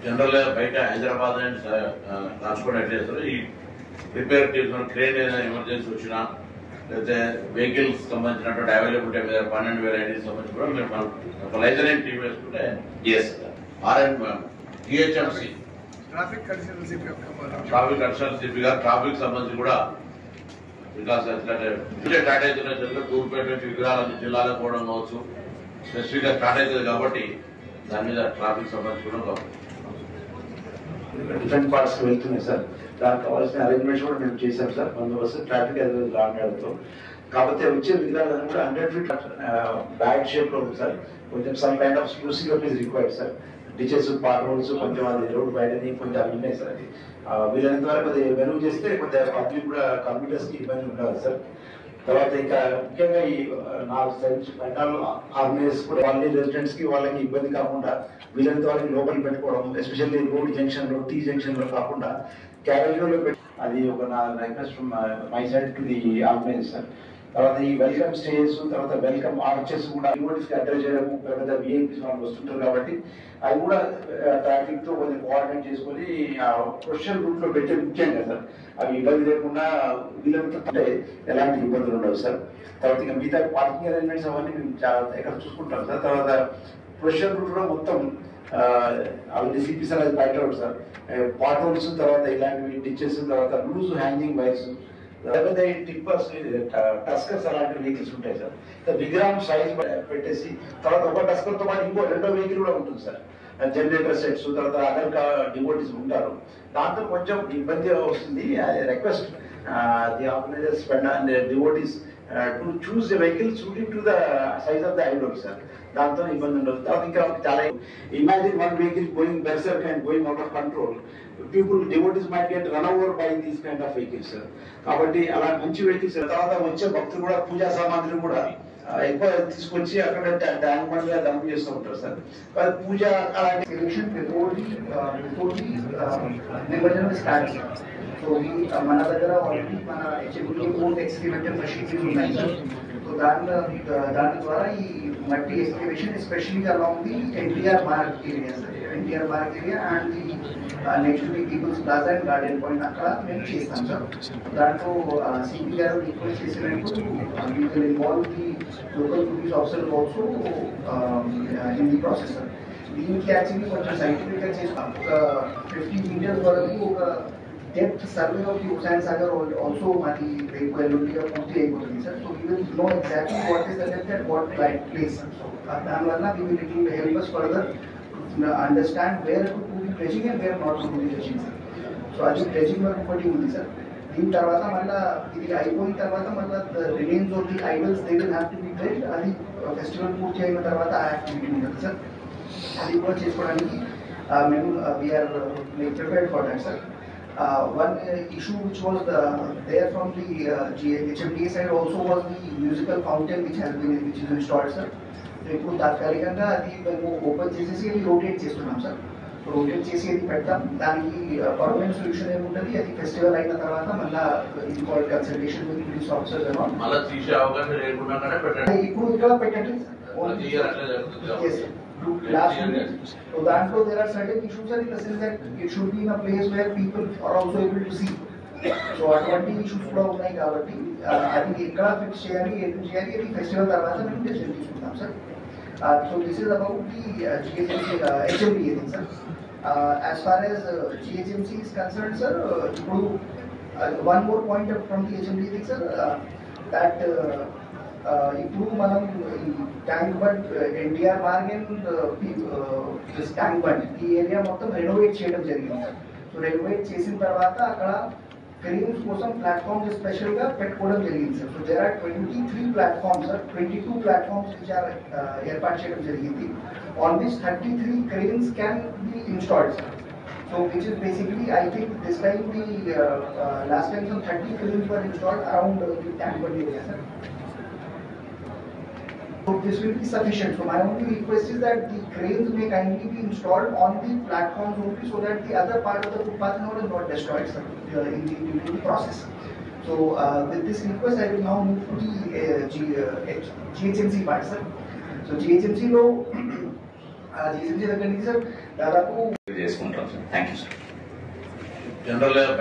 జనరల్గా బయట హైదరాబాద్ అండ్ రాజ్కోట్ ఎట్లా చేస్తారు ఈ రిపేర్ టీమ్స్ ట్రైన్ ఏదైనా ఎమర్జెన్సీ వచ్చినా లేకపోతే వెహికల్స్ సంబంధించినటువంటి అవైలబిలిటీ మీద 12,000 ఐడీస్ సంబంధించి కూడా మేము ఒక లైజనైన్ టీం వేసుకుంటే S RN GHMC traffic additional CP గారు ట్రాఫిక్ సంబంధించి కూడా వికాస్ స్ట్రాటజీ దూరుపేట నుంచి విగ్రహాల జిల్లాలకు పోవడం కావచ్చు స్పెసిఫిక్ గా స్టార్ట్ అవుతుంది కాబట్టి దాని మీద ట్రాఫిక్ సంబంధించి కూడా డిఫరెంట్ పార్ట్స్ వెళ్తున్నాయి సార్. దానికి కావాల్సిన అరేంజ్మెంట్స్ కూడా మేము చేసాం సార్. బందోబస్తు ట్రాఫిక్ రావడంతో కాకపోతే వచ్చే విగ్రహాలను కూడా 100 feet బ్యాడ్ షేప్ లో ఉంది సార్. కొంచెం some kind of scrutinising is required sir. Ditches part roads కొంచెం అది రోడ్ బయటని కొంచెం అవి ఉన్నాయి సార్. అది వీళ్ళంత వరకు కొద్దిగా మెరుగు చేస్తే కొద్దిగా పబ్లిక్ కూడా కంప్యూటర్స్ కి ఇబ్బంది ఉండదు సార్. తర్వాత ఇంకా ముఖ్యంగా ఈ 4 సైడ్స్ పండాలు ఆర్గనైజ్ కూడా వాళ్ళ రెసిడెంట్స్ కి వాళ్ళకి ఇబ్బంది కాకుండా వీళ్ళంత వాళ్ళకి లోపల పెట్టుకోవడం, ఎస్పెషల్లీ రోడ్ జంక్షన్ లో టీ జంక్షన్ లో కాకుండా క్యారేజ్ లో పెట్టి అది ఒక నా request from my side to the organise sir. తర్వాత ఈ వెల్కమ్ స్టేజ్ తర్వాత వెల్కమ్ ఆర్చెస్ కూడా డివోటీస్ కి అడ్రస్ చేయడం పెద్ద విఐపీస్ వాళ్ళు వస్తుంటారు కాబట్టి అవి కూడా ట్రాఫిక్ తో కొంచెం కోఆర్డినేట్ చేసుకొని ప్రొఫెషనల్ రూట్ లో పెట్టే ముఖ్యంగా సార్. అవి ఇబ్బంది లేకుండా వీళ్ళంతా అంటే ఎలాంటి ఇబ్బందులు ఉండవు సార్. తర్వాత ఇంకా మిగతా పార్కింగ్ అరేంజ్మెంట్స్ అవన్నీ మేము చాలా ఎక్కడ చూసుకుంటాం సార్. తర్వాత ప్రొఫెషనల్ రూట్ లో మొత్తం ఆల్రెడీ సిపి సార్ అది బయట సార్. పాట్ హోల్స్ తర్వాత ఇలాంటివి డిచెస్ తర్వాత లూజ్ హ్యాంగింగ్ వైర్స్ లేకపోతే టిప్పర్స్ టస్కర్స్ అలాంటి వెహికల్స్ ఉంటాయి సార్. విగ్రహం సైజ్ పెట్టేసి తర్వాత ఒక టస్కర్ తో పాటు ఇంకో 2వ వెహికల్ కూడా ఉంటుంది సార్. జనరేటర్ సెట్స్ తర్వాత అదర్ డివోటీస్ ఉంటారు. దాంతో కొంచెం ఇబ్బంది వస్తుంది. Request the organisers and devotees to choose the vehicle suiting to the size of the idol sir. దాంతో ఇబ్బంది ఉండదు. తర్వాత ఇంకా చాలా imagine one vehicle going berserk and going out of control, people devotees might get run over by these kind of vehicles sir. కాబట్టి అలా మంచి vehicles తర్వాత వచ్చే భక్తులు కూడా పూజా సామాగ్రి కూడా ఎక్కువ తీసుకొచ్చి అక్కడ ట్యాంక్ బండ్ గా డంప్ చేస్తూ ఉంటారు సార్. పూజ అలాంటి ఎలక్షన్ బిఫోర్ నిమజ్జనం స్టార్ట్. సో మన దగ్గర ఆల్రెడీ మన హెచ్ఎండి ఓన్ ఎక్స్కవేటర్ మెషిన్స్ ఉన్నాయి సార్. సో దాని ద్వారా ఈ మట్టి excavation especially along the NTR Marg area sir. NTR Marg area and the next People's Plaza and garden point అక్కడ మేము చేస్తాం సార్. దాంట్లో సిపి గారు రిక్వెస్ట్ చేసినప్పుడు we will involve the local police officer also in the process sir. దీనికి యాక్చువల్లీ కొంచెం సైంటిఫిక్గా చేస్తాం. ఒక 50 meters వరకు ఒక depth survey of the Hussain Sagar also మాది రేపు ఎల్లుండిగా పూర్తి అయిపోతుంది sir. So we will know exactly what is the depth and what light place. So దానివల్ల we will it will help us further understand where to do the dredging and where not to do the dredging sir. So అది dredging work ఒకటి ఉంది sir. దీని తర్వాత మళ్ళీ ఇది అయిపోయిన తర్వాత మళ్ళీ remains of the idols they will have to be dread. అది ఫెస్టివల్ పూర్తి అయిన తర్వాత ఆ యాక్టివిటీ ఉంటుంది సార్. అది కూడా చేసుకోవడానికి మేము we are prepared for that sir. One issue which was there from the HMDA side also was the musical fountain which is installed sir. ఇప్పుడు తాత్కాలికంగా అది మేము ఓపెన్ చేసేసి అది రొటేట్ చేస్తున్నాం సార్. రొటేట్ చేసి అది పెడతాం. దానికి పర్మనెంట్ సొల్యూషన్ ఏముంటుంది, అది ఫెస్టివల్ అయిన తర్వాత మళ్ళీ ఇది called consultation with police officers ఇప్పుడు ఇక్కడ పెట్టండి so దాంట్లో there are certain issues in the sense that it should be in a place where people are also able to see. So అటువంటి ఇష్యూస్ కూడా ఉన్నాయి కాబట్టి అది ఎక్కడ ఫిక్స్ చేయాలి ఏం చేయాలి అది ఫెస్టివల్ తర్వాత మేము డెసిషన్ తీసుకుంటాం sir. So this is about the GHMC HMDA thing sir. As far as GHMC is concern sir, ఇప్పుడు one more point from the HMDA thing sir that ఇప్పుడు మనం ట్యాంక్ బండ్ ఎన్టీఆర్ మార్గ్ అండ్ ట్యాంక్ బండ్ ఈ ఏరియా మొత్తం రెనోవేట్ చేయడం జరిగింది సార్. సో రెనోవేట్ చేసిన తర్వాత అక్కడ క్రెయిన్స్ కోసం ప్లాట్ఫామ్స్ స్పెషల్ గా పెట్టుకోవడం జరిగింది sir. So there are 23 platforms sir. 22 platforms which are ఏర్పాటు చేయడం జరిగింది. On this 33 cranes can be installed sir. So which is basically, I think this time last time some 30 cranes were installed around the tank bund area sir. So this will be sufficient. So my only request is that the cranes may kindly be installed on the platforms only, so that the other part of the footpath is not destroyed sir, in the process. So with this request, I will now move to the GHMC part sir. So GHMC lo GHMC దగ్గర నుంచి sir దాదాపు చేసుకుంటాం sir. Thank you sir. General